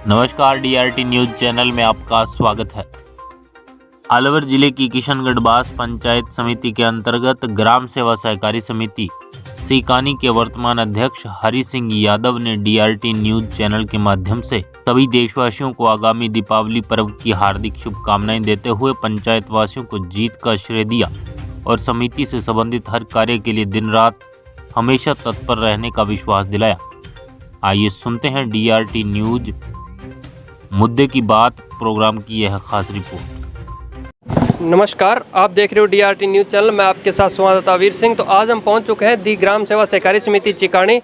नमस्कार, DRT news channel में आपका स्वागत है। अलवर जिले की किशनगढ़ बास पंचायत समिति के अंतर्गत ग्राम सेवा सहकारी समिति सीकानी के वर्तमान अध्यक्ष हरि सिंह यादव ने डीआरटी न्यूज चैनल के माध्यम से सभी देशवासियों को आगामी दीपावली पर्व की हार्दिक शुभकामनाएं देते हुए पंचायत वासियों को जीत का श्रेय दिया और समिति से संबंधित हर कार्य के लिए दिन रात हमेशा तत्पर रहने का विश्वास दिलाया। आइए सुनते हैं डीआरटी न्यूज मुद्दे की बात प्रोग्राम की यह खास रिपोर्ट। नमस्कार, आप देख रहे हो डीआरटी न्यूज़ चैनल। मैं आपके साथ संवाददाता वीर सिंह। तो आज हम पहुंच चुके हैं दी ग्राम सेवा सहकारी समिति चिकानी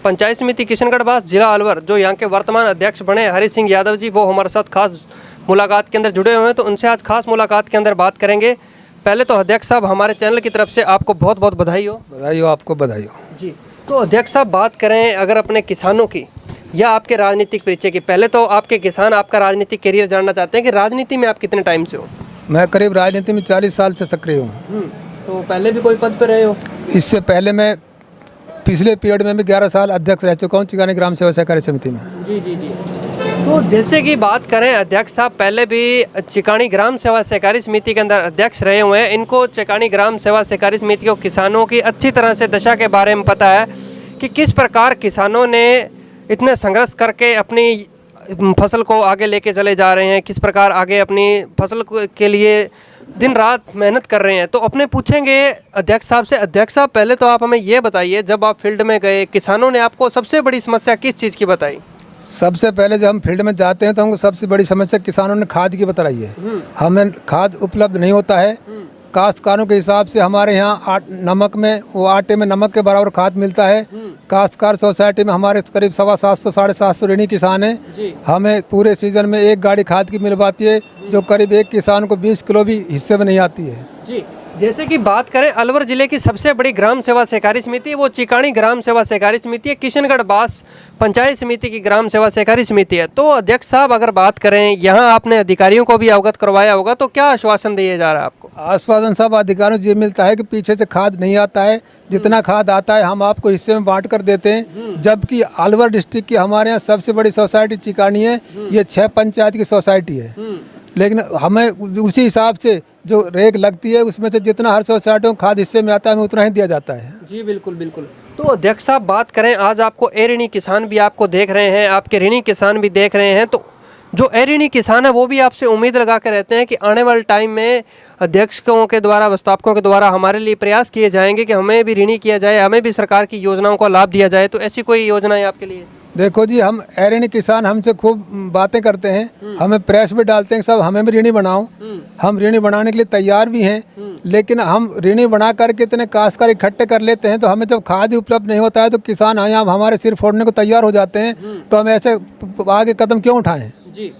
पंचायत समिति किशनगढ़ बास जिला अलवर। जो यहाँ के वर्तमान अध्यक्ष बने हरि सिंह यादव जी, वो हमारे साथ खास मुलाकात के अंदर जुड़े हुए हैं। तो उनसे आज खास मुलाकात के अंदर बात करेंगे। पहले तो अध्यक्ष साहब, हमारे चैनल की तरफ से आपको बहुत बहुत बधाई हो। बधाई हो, आपको बधाई हो जी। तो अध्यक्ष साहब, बात करें अगर अपने किसानों की या आपके राजनीतिक परिचय की, पहले तो आपके किसान आपका राजनीतिक करियर जानना चाहते हैं कि राजनीति में आप कितने टाइम से हो? मैं करीब राजनीति में 40 साल से सक्रिय हूँ। तो पहले भी कोई पद पर रहे हो? इससे पहले मैं पिछले पीरियड में भी 11 साल अध्यक्ष रह चुका हूँ चिकानी ग्राम सेवा सहकारी समिति में। जी जी जी। तो जैसे कि बात करें, अध्यक्ष साहब पहले भी चिकानी ग्राम सेवा सहकारी समिति के अंदर अध्यक्ष रहे हुए हैं। इनको चिकानी ग्राम सेवा सहकारी समिति को किसानों की अच्छी तरह से दशा के बारे में पता है कि किस प्रकार किसानों ने इतने संघर्ष करके अपनी फसल को आगे लेके चले जा रहे हैं, किस प्रकार आगे अपनी फसल के लिए दिन रात मेहनत कर रहे हैं। तो अपने पूछेंगे अध्यक्ष साहब से। अध्यक्ष साहब, पहले तो आप हमें ये बताइए, जब आप फील्ड में गए, किसानों ने आपको सबसे बड़ी समस्या किस चीज़ की बताई? सबसे पहले जब हम फील्ड में जाते हैं तो हमको सबसे बड़ी समस्या किसानों ने खाद की बताई है। हमें खाद उपलब्ध नहीं होता है। काश्तकारों के हिसाब से हमारे यहाँ नमक में, वो आटे में नमक के बराबर खाद मिलता है। काश्तकार सोसाइटी में हमारे करीब 750 साढ़े 700 ऋणी किसान हैं। हमें पूरे सीजन में एक गाड़ी खाद की मिल पाती है, जो करीब एक किसान को 20 किलो भी हिस्से में नहीं आती है। जी। जैसे कि बात करें, अलवर जिले की सबसे बड़ी ग्राम सेवा सहकारी समिति वो चिकानी ग्राम सेवा सहकारी समिति है। किशनगढ़ बास पंचायत समिति की ग्राम सेवा सहकारी समिति है। तो अध्यक्ष साहब, अगर बात करें, यहाँ आपने अधिकारियों को भी अवगत करवाया होगा, तो क्या आश्वासन दिया जा रहा है आपको? आश्वासन सब अधिकारियों से ये मिलता है कि पीछे से खाद नहीं आता है, जितना खाद आता है हम आपको हिस्से में बांट कर देते हैं। जबकि अलवर डिस्ट्रिक्ट की हमारे यहाँ सबसे बड़ी सोसाइटी चिकानी है। ये 6 पंचायत की सोसाइटी है, लेकिन हमें उसी हिसाब से जो रेक लगती है उसमें से जितना हर सोसाइटी को खाद हिस्से में आता है हमें उतना ही दिया जाता है। जी बिल्कुल बिल्कुल। तो अध्यक्ष साहब, बात करें, आज आपको ऋणी किसान भी आपको देख रहे हैं, आपके ऋणी किसान भी देख रहे हैं। तो जो ऋणी किसान है वो भी आपसे उम्मीद लगा कर रहते हैं कि आने वाले टाइम में अध्यक्षों के द्वारा, व्यवस्थापकों के द्वारा हमारे लिए प्रयास किए जाएंगे कि हमें भी ऋणी किया जाए, हमें भी सरकार की योजनाओं का लाभ दिया जाए। तो ऐसी कोई योजना है आपके लिए? देखो जी, हम ऋणी किसान हमसे खूब बातें करते हैं, हमें प्रेस भी डालते हैं, सब हमें भी ऋणी बनाओ। हम ऋणी बनाने के लिए तैयार भी हैं, लेकिन हम ऋणी बना करके इतने काश्तकार इकट्ठे कर लेते हैं, तो हमें जब खाद ही उपलब्ध नहीं होता है तो किसान यहाँ हमारे सिर फोड़ने को तैयार हो जाते हैं। तो हम ऐसे आगे कदम क्यों उठाएं? जी।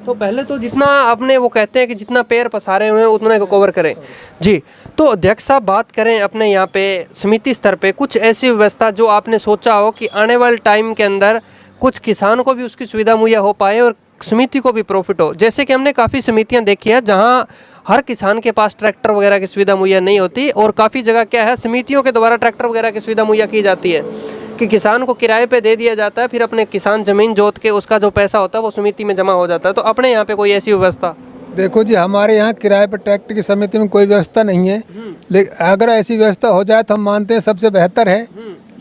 तो पहले तो जितना आपने, वो कहते हैं कि जितना पैर पसारे हुए हैं उतने को कवर करें। जी। तो अध्यक्ष साहब, बात करें अपने यहाँ पे समिति स्तर पे कुछ ऐसी व्यवस्था जो आपने सोचा हो कि आने वाले टाइम के अंदर कुछ किसानों को भी उसकी सुविधा मुहैया हो पाए और समिति को भी प्रॉफिट हो। जैसे कि हमने काफ़ी समितियाँ देखी है जहाँ हर किसान के पास ट्रैक्टर वगैरह की सुविधा मुहैया नहीं होती, और काफ़ी जगह क्या है, समितियों के द्वारा ट्रैक्टर वगैरह की सुविधा मुहैया की जाती है कि किसान को किराए पे दे दिया जाता है, फिर अपने किसान ज़मीन जोत के उसका जो पैसा होता है वो समिति में जमा हो जाता है। तो अपने यहाँ पे कोई ऐसी व्यवस्था? देखो जी, हमारे यहाँ किराए पर ट्रैक्टर की समिति में कोई व्यवस्था नहीं है, लेकिन अगर ऐसी व्यवस्था हो जाए तो हम मानते हैं सबसे बेहतर है,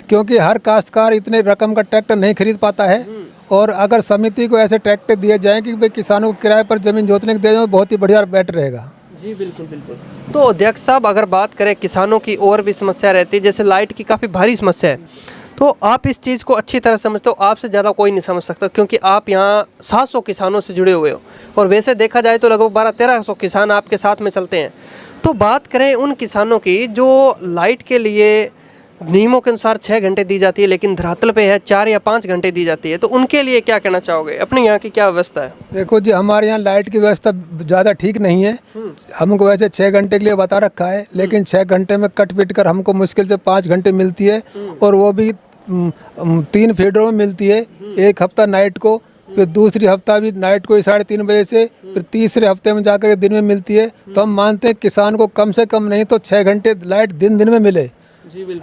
क्योंकि हर काश्तकार इतने रकम का ट्रैक्टर नहीं खरीद पाता है। और अगर समिति को ऐसे ट्रैक्टर दिए जाएँ कि भाई किसानों को किराए पर ज़मीन जोतने को दे जाए, बहुत ही बढ़िया बेटर रहेगा। जी बिल्कुल बिल्कुल। तो अध्यक्ष साहब, अगर बात करें किसानों की और भी समस्या रहती है, जैसे लाइट की काफ़ी भारी समस्या है, तो आप इस चीज़ को अच्छी तरह समझते हो। आपसे ज़्यादा कोई नहीं समझ सकता, क्योंकि आप यहाँ 700 किसानों से जुड़े हुए हो, और वैसे देखा जाए तो लगभग 1200-1300 किसान आपके साथ में चलते हैं। तो बात करें उन किसानों की जो लाइट के लिए नियमों के अनुसार 6 घंटे दी जाती है, लेकिन धरातल पे है 4 या 5 घंटे दी जाती है, तो उनके लिए क्या कहना चाहोगे? अपने यहाँ की क्या व्यवस्था है? देखो जी, हमारे यहाँ लाइट की व्यवस्था ज़्यादा ठीक नहीं है। हमको वैसे 6 घंटे के लिए बता रखा है, लेकिन 6 घंटे में कट पिट कर हमको मुश्किल से 5 घंटे मिलती है, और वो भी 3 फीडरों में मिलती है। एक हफ्ता नाइट को, फिर दूसरी हफ्ता भी नाइट को 3:30 बजे से, फिर तीसरे हफ्ते में जाकर दिन में मिलती है। तो हम मानते हैं किसान को कम से कम नहीं तो 6 घंटे लाइट दिन में मिले।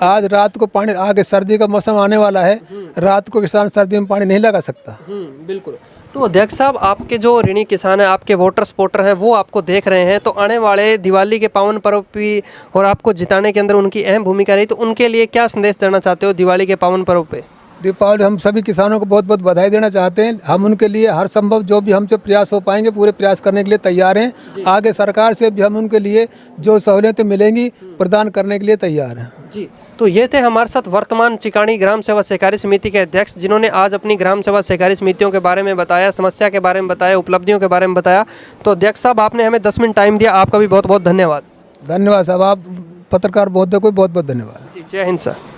आज रात को पानी, आगे सर्दी का मौसम आने वाला है, रात को किसान सर्दी में पानी नहीं लगा सकता। बिल्कुल। तो अध्यक्ष साहब, आपके जो ऋणी किसान हैं, आपके वोटर सपोर्टर हैं, वो आपको देख रहे हैं, तो आने वाले दिवाली के पावन पर्व भी और आपको जिताने के अंदर उनकी अहम भूमिका रही, तो उनके लिए क्या संदेश देना चाहते हो दिवाली के पावन पर्व पे? दीपावली हम सभी किसानों को बहुत बहुत बधाई देना चाहते हैं। हम उनके लिए हर संभव जो भी हमसे प्रयास हो पाएंगे पूरे प्रयास करने के लिए तैयार हैं। आगे सरकार से भी हम उनके लिए जो सहूलियतें मिलेंगी प्रदान करने के लिए तैयार हैं। जी, तो ये थे हमारे साथ वर्तमान चिकानी ग्राम सेवा सहकारी समिति के अध्यक्ष, जिन्होंने आज अपनी ग्राम सेवा सहकारी समितियों के बारे में बताया, समस्या के बारे में बताया, उपलब्धियों के बारे में बताया। तो अध्यक्ष साहब, आपने हमें 10 मिनट टाइम दिया, आपका भी बहुत बहुत धन्यवाद। धन्यवाद साहब, आप पत्रकार महोदय को बहुत बहुत धन्यवाद। जी, जय हिंद सर।